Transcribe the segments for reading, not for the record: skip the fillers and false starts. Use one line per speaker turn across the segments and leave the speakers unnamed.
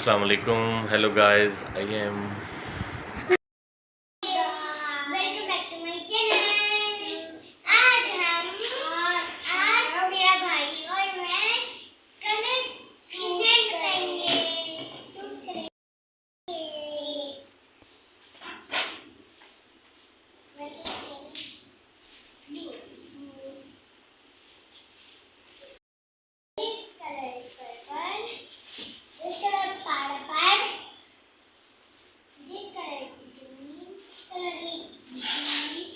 Assalamualaikum. Hello guys. I am
welcome back to my channel. आज मेरा भाई और मैं कलर डिजाइन करेंगे। This color is purple. This color is purple. This color is green. Color is green.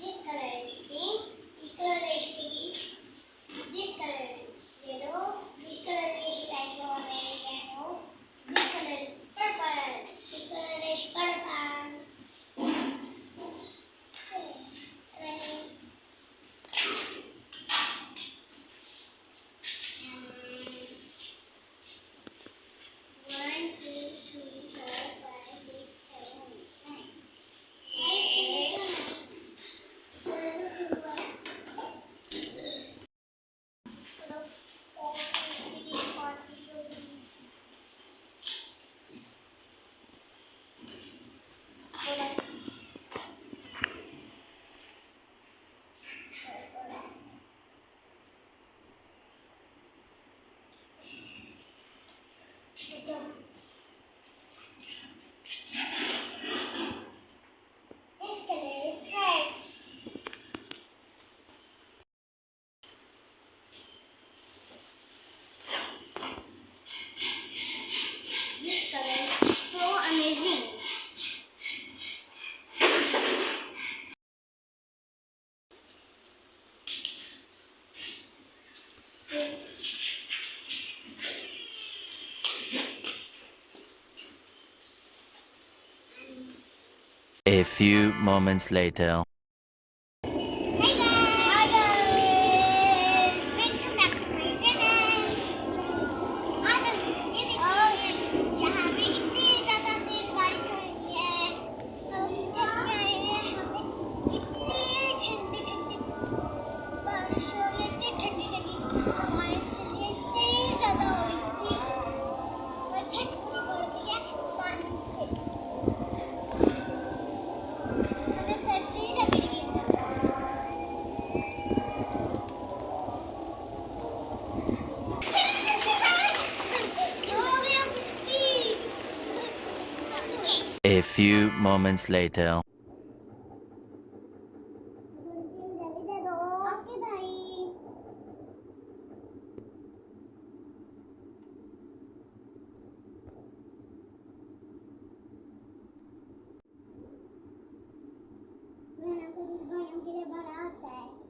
This color is pink. This color is pink. This color is yellow. This color is yellow and yellow. This color is purple. This color is purple. One, two, three, four, five, six, seven, This color is so amazing.
A few moments later.
Hey guys! Welcome back to my channel. आज हम ये देखिए यहाँ पे इतनी ज़्यादा तेज बारिश हो रही है। हम जब भी आए हैं हमें इतनी ठंडी बारिश हो रही है, इतनी ठंडी हवाएं चल रही है, इतनी ज़्यादा हो रही थी और छत पूरी भर गई है पानी से। हमें सर्दी लग रही है।
A few moments later.
भाइयों के लिए बड़ा होता है।